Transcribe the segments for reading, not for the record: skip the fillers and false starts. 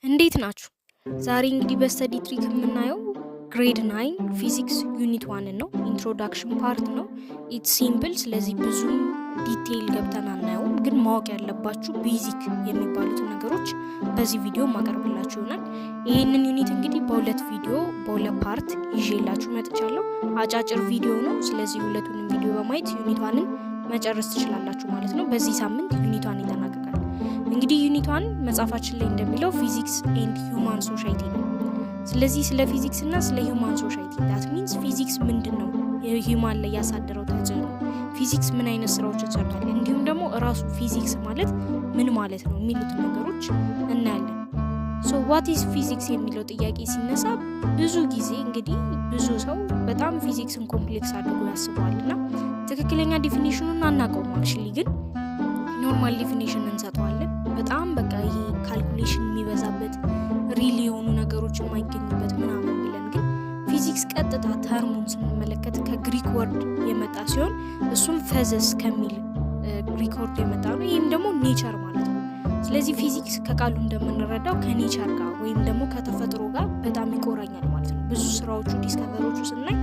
እንዴት ናችሁ? ዛሬ እንግዲህ በስተዲ ትሪክ የምናየው ግሬድ 9 ፊዚክስ ዩኒት 1 ነው። ኢንትሮዳክሽን ፓርት ነው። ኢትስ ሲምፕል። ስለዚህ ብዙ ዲቴይል ገብተን አናየውም፣ ግን ማወቅ ያለባችሁ ቤዚክ የሚባሉትን ነገሮች በዚህ ቪዲዮ ማቀርብላችሁ ይሆናል። ይህንን ዩኒት እንግዲህ በሁለት ቪዲዮ በሁለት ፓርት ይዤላችሁ መጥቻለሁ። አጫጭር ቪዲዮ ነው። ስለዚህ ሁለቱንም ቪዲዮ በማየት ዩኒት 1ን መጨረስ ትችላላችሁ ማለት ነው። በዚህ ሳምንት ዩኒት 1 ይጠናቀቃል። እንግዲህ ዩኒት 1 መጽሐፋችን ላይ እንደሚለው ፊዚክስ ኤንድ ሂውማን ሶሳይቲ ነው። ስለዚህ ስለ ፊዚክስ እና ስለ ሂውማን ሶሳይቲ ዳት ሚንስ ፊዚክስ ምንድነው፣ የሂውማን ላይ ያሳደረው ተጽዕኖ፣ ፊዚክስ ምን አይነት ስራዎችን ሰርቷል፣ እንዲሁም ደግሞ ራሱ ፊዚክስ ማለት ምን ማለት ነው የሚሉትን ነገሮች እናያለን። ሶ ዋት ኢዝ ፊዚክስ የሚለው ጥያቄ ሲነሳ ብዙ ጊዜ እንግዲህ ብዙ ሰው በጣም ፊዚክስን ኮምፕሌክስ አድርጎ ያስበዋልና ትክክለኛ ዲፊኒሽኑን አናውቀውም። አክቹሊ ግን ኖርማል ዲፊኒሽን እንሰጠዋለን። በጣም በቃ ይሄ ካልኩሌሽን የሚበዛበት ሪል የሆኑ ነገሮች የማይገኙበት ምናምን ብለን፣ ግን ፊዚክስ ቀጥታ ተርሙን ስንመለከት ከግሪክ ወርድ የመጣ ሲሆን እሱም ፈዘስ ከሚል ግሪክ ወርድ የመጣ ነው። ይህም ደግሞ ኔቸር ማለት ነው። ስለዚህ ፊዚክስ ከቃሉ እንደምንረዳው ከኔቸር ጋር ወይም ደግሞ ከተፈጥሮ ጋር በጣም ይቆራኛል ማለት ነው። ብዙ ስራዎቹ ዲስከቨሮቹ ስናይ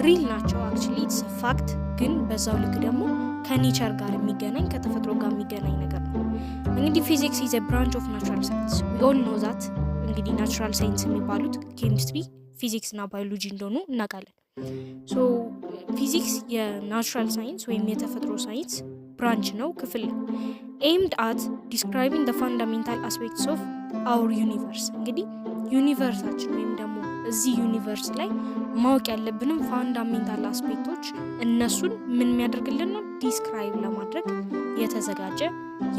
ሪል ናቸው አክቹሊ ኢትስ ፋክት፣ ግን በዛው ልክ ደግሞ ከኔቸር ጋር የሚገናኝ ከተፈጥሮ ጋር የሚገናኝ ነገር ነው። እንግዲህ ፊዚክስ ኢዝ ኤ ብራንች ኦፍ ናቹራል ሳይንስ ዊ ኦል ኖ ዛት። እንግዲህ ናቹራል ሳይንስ የሚባሉት ኬሚስትሪ፣ ፊዚክስ እና ባዮሎጂ እንደሆኑ እናውቃለን። ሶ ፊዚክስ የናቹራል ሳይንስ ወይም የተፈጥሮ ሳይንስ ብራንች ነው፣ ክፍል ነው። ኤምድ አት ዲስክራይቢንግ ዘ ፋንዳሜንታል አስፔክትስ ኦፍ አውር ዩኒቨርስ። እንግዲህ ዩኒቨርሳችን ወይም ደግሞ እዚህ ዩኒቨርስ ላይ ማወቅ ያለብንም ፋንዳሜንታል አስፔክቶች እነሱን ምን የሚያደርግልን ነው፣ ዲስክራይብ ለማድረግ የተዘጋጀ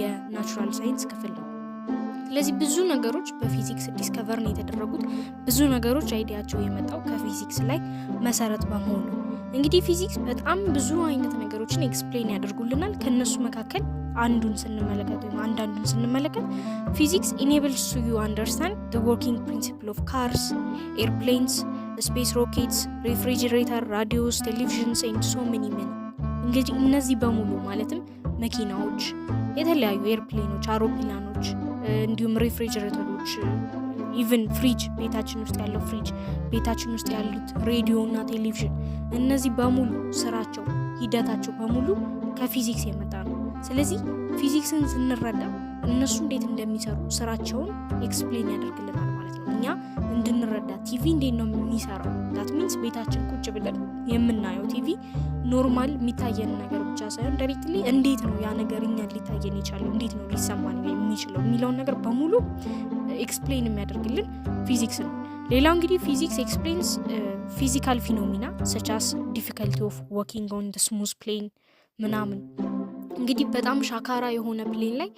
የናቹራል ሳይንስ ክፍል ነው። ስለዚህ ብዙ ነገሮች በፊዚክስ ዲስከቨር ነው የተደረጉት። ብዙ ነገሮች አይዲያቸው የመጣው ከፊዚክስ ላይ መሰረት በመሆኑ እንግዲህ ፊዚክስ በጣም ብዙ አይነት ነገሮችን ኤክስፕሌን ያደርጉልናል። ከነሱ መካከል አንዱን ስንመለከት ወይም አንዳንዱን ስንመለከት ፊዚክስ ኢኔብልስ ዩ አንደርስታንድ ዘ ወርኪንግ ፕሪንሲፕል ኦፍ ካርስ፣ ኤርፕሌንስ፣ ስፔስ ሮኬትስ፣ ሬፍሪጅሬተር፣ ራዲዮስ፣ ቴሌቪዥንስ ኤንድ ሶ ሜኒ ሜኒ። እንግዲህ እነዚህ በሙሉ ማለትም መኪናዎች፣ የተለያዩ ኤርፕሌኖች፣ አውሮፕላኖች እንዲሁም ሬፍሪጅሬተሮች፣ ኢቨን ፍሪጅ፣ ቤታችን ውስጥ ያለው ፍሪጅ፣ ቤታችን ውስጥ ያሉት ሬዲዮ እና ቴሌቪዥን፣ እነዚህ በሙሉ ስራቸው ሂደታቸው በሙሉ ከፊዚክስ የመጣ ነው። ስለዚህ ፊዚክስን ስንረዳ እነሱ እንዴት እንደሚሰሩ ስራቸውን ኤክስፕሌን ያደርግልናል ማለት ነው። እኛ እንድንረዳ ቲቪ እንዴት ነው የሚሰራው፣ ዳት ሚንስ ቤታችን ቁጭ ብለን የምናየው ቲቪ ኖርማል የሚታየን ነገር ብቻ ሳይሆን ዳይሬክትሊ እንዴት ነው ያ ነገር እኛን ሊታየን የቻለው፣ እንዴት ነው ሊሰማን የሚችለው የሚለውን ነገር በሙሉ ኤክስፕሌን የሚያደርግልን ፊዚክስ ነው። ሌላው እንግዲህ ፊዚክስ ኤክስፕሌንስ ፊዚካል ፊኖሚና ሰች አስ ዲፊከልቲ ኦፍ ዋኪንግ ኦን ስሙዝ ፕሌን ምናምን። እንግዲህ በጣም ሻካራ የሆነ ፕሌን ላይ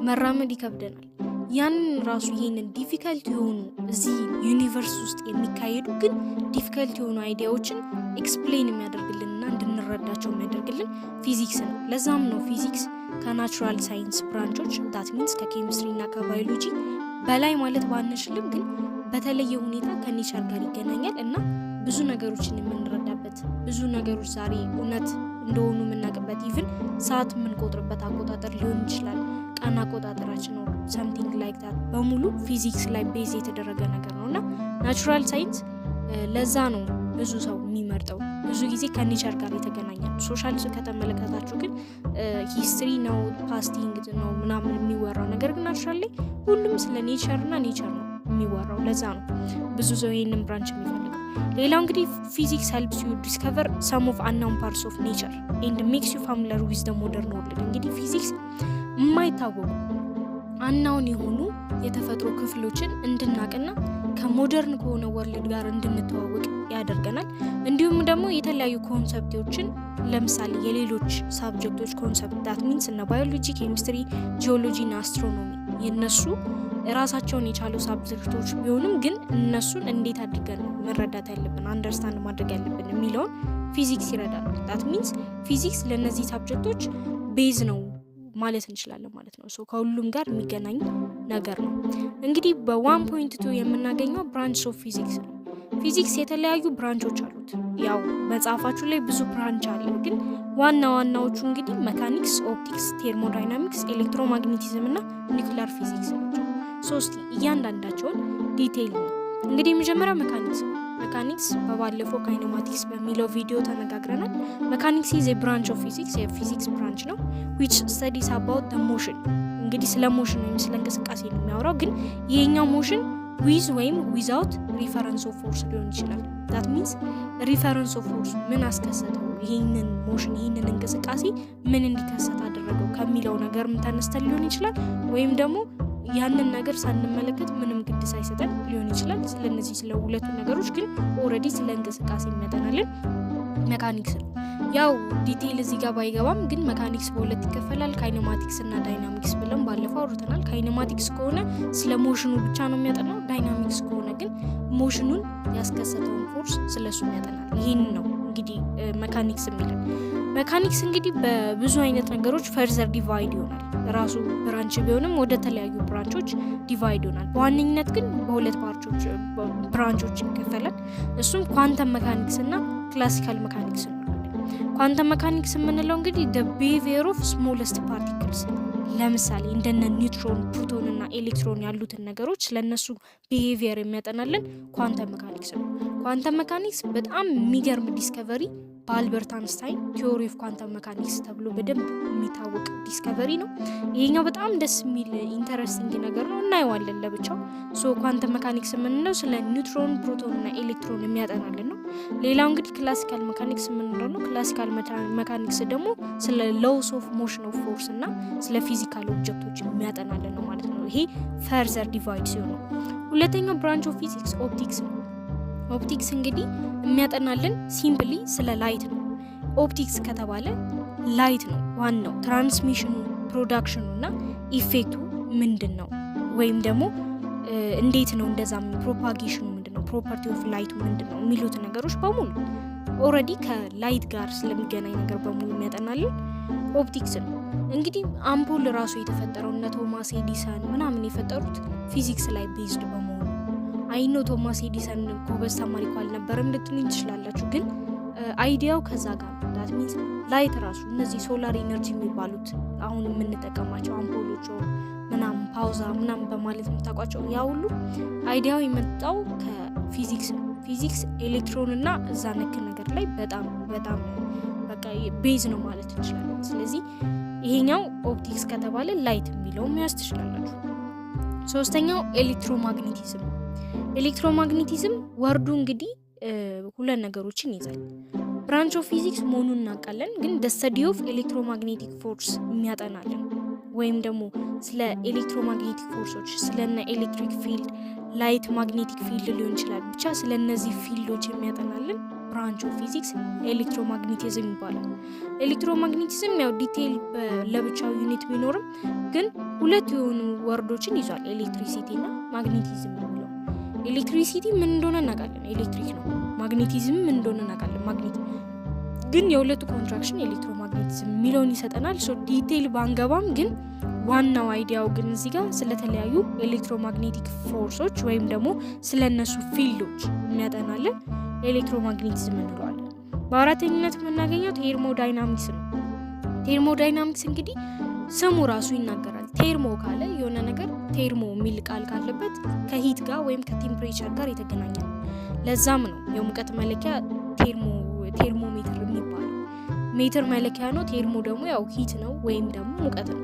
መራመድ ይከብደናል። ያንን ራሱ ይሄንን ዲፊከልት የሆኑ እዚህ ዩኒቨርስ ውስጥ የሚካሄዱ ግን ዲፊከልት የሆኑ አይዲያዎችን ኤክስፕሌን የሚያደርግልንና እንድንረዳቸው የሚያደርግልን ፊዚክስ ነው። ለዛም ነው ፊዚክስ ከናቹራል ሳይንስ ብራንቾች ዳት ሚንስ ከኬሚስትሪ እና ከባዮሎጂ በላይ ማለት ባንችልም ግን በተለየ ሁኔታ ከኔቸር ጋር ይገናኛል እና ብዙ ነገሮችን የምንረዳበት፣ ብዙ ነገሮች ዛሬ እውነት እንደሆኑ የምናውቅበት፣ ኢቭን ሰዓት የምንቆጥርበት አቆጣጠር ሊሆን ይችላል፣ ቀን አቆጣጠራችን ነው ሰምቲንግ ላይክ ዳት በሙሉ ፊዚክስ ላይ ቤዝ የተደረገ ነገር ነው እና ናቹራል ሳይንስ ለዛ ነው ብዙ ሰው የሚመርጠው። ብዙ ጊዜ ከኔቸር ጋር የተገናኘ ነው። ሶሻል ከተመለከታችሁ ግን ሂስትሪ ነው ፓስቲንግ ነው ምናምን የሚወራው ነገር፣ ግን ናቹራል ላይ ሁሉም ስለ ኔቸር እና ኔቸር ነው የሚወራው። ለዛ ነው ብዙ ሰው ይህንን ብራንች የሚፈልገው። ሌላው እንግዲህ ፊዚክስ ሄልፕስ ዩ ዲስከቨር ሰም ኦፍ አንናውን ፓርትስ ኦፍ ኔቸር ኤንድ ሜክስ ዩ ፋሚሊያር ዊዝ ዘ ሞደርን ወርልድ። እንግዲህ ፊዚክስ የማይታወቁ አናውን የሆኑ የተፈጥሮ ክፍሎችን እንድናቅና ከሞደርን ከሆነ ወርልድ ጋር እንድንተዋወቅ ያደርገናል። እንዲሁም ደግሞ የተለያዩ ኮንሰፕቶችን ለምሳሌ የሌሎች ሳብጀክቶች ኮንሰፕት ዳት ሚንስ እነ ባዮሎጂ፣ ኬሚስትሪ፣ ጂኦሎጂ እና አስትሮኖሚ የነሱ ራሳቸውን የቻሉ ሳብጀክቶች ቢሆንም ግን እነሱን እንዴት አድርገን ነው መረዳት ያለብን አንደርስታንድ ማድረግ ያለብን የሚለውን ፊዚክስ ይረዳናል። ዳት ሚንስ ፊዚክስ ለእነዚህ ሳብጀክቶች ቤዝ ነው ማለት እንችላለን ማለት ነው። ሶ ከሁሉም ጋር የሚገናኝ ነገር ነው። እንግዲህ በ1.2 የምናገኘው ብራንች ኦፍ ፊዚክስ ነው። ፊዚክስ የተለያዩ ብራንቾች አሉት። ያው መጽሐፋችሁ ላይ ብዙ ብራንች አለ፣ ግን ዋና ዋናዎቹ እንግዲህ ሜካኒክስ፣ ኦፕቲክስ፣ ቴርሞዳይናሚክስ፣ ኤሌክትሮማግኔቲዝም እና ኒውክሊየር ፊዚክስ ናቸው። ሶስት እያንዳንዳቸውን ዲቴይል ነው። እንግዲህ የመጀመሪያው መካኒክስ በባለፈው ካይኔማቲክስ በሚለው ቪዲዮ ተነጋግረናል። መካኒክስ is a branch of physics የፊዚክስ ብራንች ነው which studies about the motion። እንግዲህ ስለ ሞሽን ወይም ስለ እንቅስቃሴ ነው የሚያወራው። ግን ይሄኛው ሞሽን with ወይም without reference of force ሊሆን ይችላል። that means reference of force ምን አስከሰተው ይሄንን ሞሽን ይሄንን እንቅስቃሴ ምን እንዲከሰት አደረገው ከሚለው ነገርም ተነስተን ሊሆን ይችላል። ወይም ደግሞ ያንን ነገር ሳንመለከት ምንም ግድ ሳይሰጠን ሊሆን ይችላል። ስለነዚህ ስለ ሁለቱ ነገሮች ግን ኦሬዲ ስለ እንቅስቃሴ የሚያጠናልን ሜካኒክስ ነው። ያው ዲቴይል እዚህ ጋር ባይገባም ግን ሜካኒክስ በሁለት ይከፈላል፣ ካይኔማቲክስ እና ዳይናሚክስ ብለን ባለፈው አውርተናል። ካይኔማቲክስ ከሆነ ስለ ሞሽኑ ብቻ ነው የሚያጠናው። ዳይናሚክስ ከሆነ ግን ሞሽኑን ያስከሰተውን ፎርስ ስለሱ ያጠናል። ይሄን ነው እንግዲህ ሜካኒክስ የሚለው። ሜካኒክስ እንግዲህ በብዙ አይነት ነገሮች ፈርዘር ዲቫይድ ይሆናል። ራሱ ብራንች ቢሆንም ወደ ተለያዩ ብራንቾች ዲቫይድ ይሆናል። በዋነኝነት ግን በሁለት ብራንቾች ይከፈላል። እሱም ኳንተም ሜካኒክስ እና ክላሲካል ሜካኒክስ ነው። ኳንተም ሜካኒክስ የምንለው እንግዲህ the behavior of smallest particles ለምሳሌ እንደነ ኒውትሮን፣ ፕሮቶን እና ኤሌክትሮን ያሉትን ነገሮች ስለነሱ ቢሄቪየር የሚያጠናልን ኳንተም ሜካኒክስ ነው። ኳንተም ሜካኒክስ በጣም የሚገርም ዲስከቨሪ በአልበርት አንስታይን ቲዮሪ ኦፍ ኳንተም ሜካኒክስ ተብሎ በደንብ የሚታወቅ ዲስከቨሪ ነው። ይሄኛው በጣም ደስ የሚል ኢንተረስቲንግ ነገር ነው፣ እናየዋለን ለብቻው። ኳንተም ሜካኒክስ የምንለው ስለ ኒውትሮን፣ ፕሮቶን እና ኤሌክትሮን የሚያጠናልን ነው። ሌላው እንግዲህ ክላሲካል ሜካኒክስ የምንለው ነው። ክላሲካል ሜካኒክስ ደግሞ ስለ ሎውስ ኦፍ ሞሽን ኦፍ ፎርስ እና ስለ ፊዚካል ኦብጀክቶች የሚያጠናልን ነው ማለት ነው። ይሄ ፈርዘር ዲቫይድ ሲሆን ነው። ሁለተኛው ብራንች ኦፍ ፊዚክስ ኦፕቲክስ ነው። ኦፕቲክስ እንግዲህ የሚያጠናልን ሲምፕሊ ስለ ላይት ነው። ኦፕቲክስ ከተባለ ላይት ነው ዋናው። ትራንስሚሽኑ፣ ፕሮዳክሽኑ እና ኢፌክቱ ምንድን ነው ወይም ደግሞ እንዴት ነው እንደዛ ፕሮፓጌሽኑ ምንድን ነው፣ ፕሮፐርቲ ኦፍ ላይቱ ምንድን ነው የሚሉት ነገሮች በሙሉ ኦልሬዲ ከላይት ጋር ስለሚገናኝ ነገር በሙሉ የሚያጠናልን ኦፕቲክስ ነው። እንግዲህ አምፖል ራሱ የተፈጠረው እነ ቶማስ ኤዲሰን ምናምን የፈጠሩት ፊዚክስ ላይ ቤዝድ በመሆኑ አይኖ ቶማስ ኤዲሰን ጎበዝ ተማሪ እኮ አልነበረም ልትሉኝ ትችላላችሁ። ግን አይዲያው ከዛ ጋር ዳት ሚንስ ላይት ራሱ እነዚህ ሶላር ኤነርጂ የሚባሉት አሁን የምንጠቀማቸው አምፖሎች ምናምን ፓውዛ ምናምን በማለት የምታውቋቸው ያ ሁሉ አይዲያው የመጣው ከፊዚክስ ነው። ፊዚክስ ኤሌክትሮን እና እዛ ነክ ነገር ላይ በጣም በጣም በቃ ቤዝ ነው ማለት እንችላለን። ስለዚህ ይሄኛው ኦፕቲክስ ከተባለ ላይት የሚለውም መያዝ ትችላላችሁ። ሶስተኛው ኤሌክትሮማግኔቲዝም። ኤሌክትሮማግኔቲዝም ወርዱ እንግዲህ ሁለት ነገሮችን ይዛል። ብራንች ኦፍ ፊዚክስ መሆኑን እናውቃለን፣ ግን the study of electromagnetic force የሚያጠናልን ወይም ደግሞ ስለ ኤሌክትሮማግኔቲክ ፎርሶች ስለነ ኤሌክትሪክ ፊልድ፣ ላይት ማግኔቲክ ፊልድ ሊሆን ይችላል። ብቻ ስለነዚህ ፊልዶች የሚያጠናልን ብራንች ኦፍ ፊዚክስ ኤሌክትሮማግኔቲዝም ይባላል። ኤሌክትሮማግኔቲዝም ያው ዲቴይል ለብቻው ዩኒት ቢኖርም ግን ሁለት የሆኑ ወርዶችን ይዟል፣ ኤሌክትሪሲቲ እና ማግኔቲዝም የሚለው። ኤሌክትሪሲቲ ምን እንደሆነ እናውቃለን፣ ኤሌክትሪክ ነው። ማግኔቲዝም ምን እንደሆነ እናውቃለን፣ ማግኔት። ግን የሁለቱ ኮንትራክሽን ኤሌክትሮማግኔቲዝም የሚለውን ይሰጠናል። ዲቴይል ባንገባም ግን ዋናው አይዲያው ግን እዚህ ጋር ስለተለያዩ ኤሌክትሮማግኔቲክ ፎርሶች ወይም ደግሞ ስለነሱ ፊልዶች የሚያጠናልን ኤሌክትሮማግኔቲዝም እንለዋለን። በአራተኝነት የምናገኘው ቴርሞዳይናሚክስ ነው። ቴርሞዳይናሚክስ እንግዲህ ስሙ ራሱ ይናገራል። ቴርሞ ካለ የሆነ ነገር ቴርሞ የሚል ቃል ካለበት ከሂት ጋር ወይም ከቴምፕሬቸር ጋር የተገናኘ ነው። ለዛም ነው የሙቀት መለኪያ ቴርሞሜትር የሚባለው። ሜትር መለኪያ ነው፣ ቴርሞ ደግሞ ያው ሂት ነው ወይም ደግሞ ሙቀት ነው።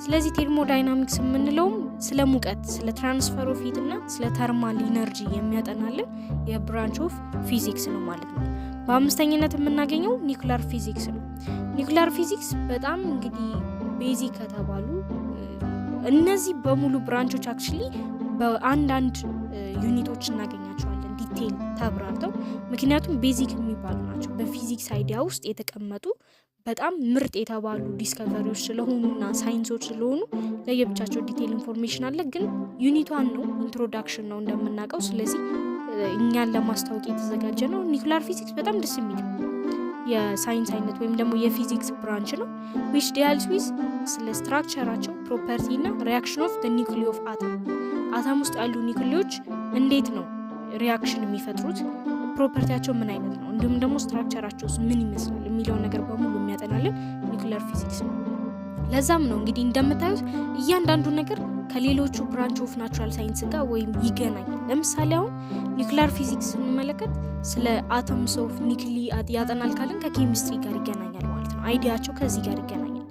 ስለዚህ ቴርሞዳይናሚክስ የምንለውም ስለ ሙቀት፣ ስለ ትራንስፈር ኦፍ ሂት እና ስለ ተርማል ኢነርጂ የሚያጠናልን የብራንች ኦፍ ፊዚክስ ነው ማለት ነው። በአምስተኝነት የምናገኘው ኒውክሊየር ፊዚክስ ነው። ኒውክሊየር ፊዚክስ በጣም እንግዲህ ቤዚክ ከተባሉ እነዚህ በሙሉ ብራንቾች አክቹሊ በአንዳንድ ዩኒቶች እናገኛቸዋለን ዲቴይል ተብራርተው፣ ምክንያቱም ቤዚክ የሚባሉ ናቸው። በፊዚክስ አይዲያ ውስጥ የተቀመጡ በጣም ምርጥ የተባሉ ዲስከቨሪዎች ስለሆኑና ሳይንሶች ስለሆኑ ለየብቻቸው ዲቴይል ኢንፎርሜሽን አለ። ግን ዩኒቷን ነው ኢንትሮዳክሽን ነው እንደምናውቀው። ስለዚህ እኛን ለማስታወቅ የተዘጋጀ ነው። ኒውክሊየር ፊዚክስ በጣም ደስ የሚል የሳይንስ አይነት ወይም ደግሞ የፊዚክስ ብራንች ነው። which deals with ስለ ስትራክቸራቸው፣ ፕሮፐርቲ እና ሪያክሽን ኦፍ the nuclei of atom። አተም ውስጥ ያሉ ኒውክሊዮች እንዴት ነው ሪያክሽን የሚፈጥሩት፣ ፕሮፐርቲያቸው ምን አይነት ነው፣ እንዲሁም ደግሞ ስትራክቸራቸው ምን ይመስላል የሚለው ነገር በሙሉ የሚያጠናልን ኒውክሊየር ፊዚክስ ነው። ለዛም ነው እንግዲህ እንደምታዩት እያንዳንዱ ነገር ከሌሎቹ ብራንች ኦፍ ናቹራል ሳይንስ ጋር ወይም ይገናኛል። ለምሳሌ አሁን ኒውክሊየር ፊዚክስ ስንመለከት ስለ አተምስ ኦፍ ኒውክሊየስ ያጠናል ካለን ከኬሚስትሪ ጋር ይገናኛል ማለት ነው። አይዲያቸው ከዚህ ጋር ይገናኛል።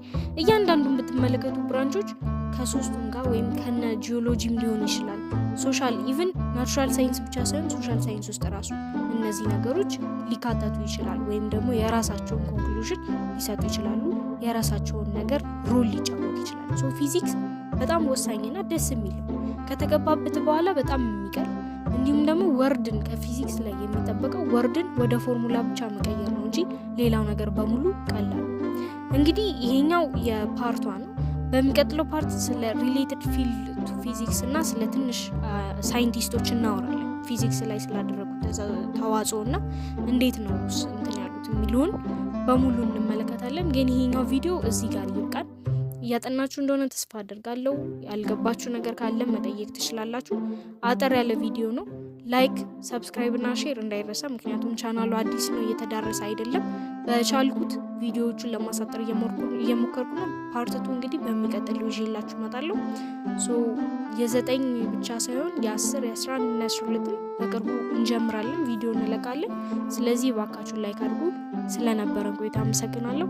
እያንዳንዱን ብትመለከቱ ብራንቾች ከሶስቱም ጋር ወይም ከነ ጂኦሎጂም ሊሆን ይችላል፣ ሶሻል ኢቭን ናቹራል ሳይንስ ብቻ ሳይሆን ሶሻል ሳይንስ ውስጥ ራሱ እነዚህ ነገሮች ሊካተቱ ይችላል፣ ወይም ደግሞ የራሳቸውን ኮንክሉዥን ሊሰጡ ይችላሉ፣ የራሳቸውን ነገር ሮል ሊጫወቱ ይችላል። ሶ ፊዚክስ በጣም ወሳኝና ደስ የሚል ነው። ከተገባበት በኋላ በጣም የሚቀር እንዲሁም ደግሞ ወርድን ከፊዚክስ ላይ የሚጠበቀው ወርድን ወደ ፎርሙላ ብቻ መቀየር ነው እንጂ ሌላው ነገር በሙሉ ቀላል። እንግዲህ ይሄኛው የፓርቷ ነው። በሚቀጥለው ፓርት ስለ ሪሌትድ ፊልድ ቱ ፊዚክስ እና ስለ ትንሽ ሳይንቲስቶች እናወራለን። ፊዚክስ ላይ ስላደረጉት ተዋጽኦ እና እንዴት ነው እንትን ያሉት የሚሉን በሙሉ እንመለከታለን። ግን ይሄኛው ቪዲዮ እዚህ ጋር ይብቃል። እያጠናችሁ እንደሆነ ተስፋ አደርጋለሁ። ያልገባችሁ ነገር ካለ መጠየቅ ትችላላችሁ። አጠር ያለ ቪዲዮ ነው። ላይክ፣ ሰብስክራይብ እና ሼር እንዳይረሳ፣ ምክንያቱም ቻናሉ አዲስ ነው፣ እየተዳረሰ አይደለም። በቻልኩት ቪዲዮዎቹን ለማሳጠር እየሞከርኩ ነው። ፓርትቱ እንግዲህ በሚቀጥለው ይዤላችሁ እመጣለሁ። የ9 ብቻ ሳይሆን የ10፣ የ11 እና 12 በቅርቡ እንጀምራለን፣ ቪዲዮ እንለቃለን። ስለዚህ እባካችሁ ላይክ አድርጉ። ስለነበረን ቆይታ አመሰግናለሁ።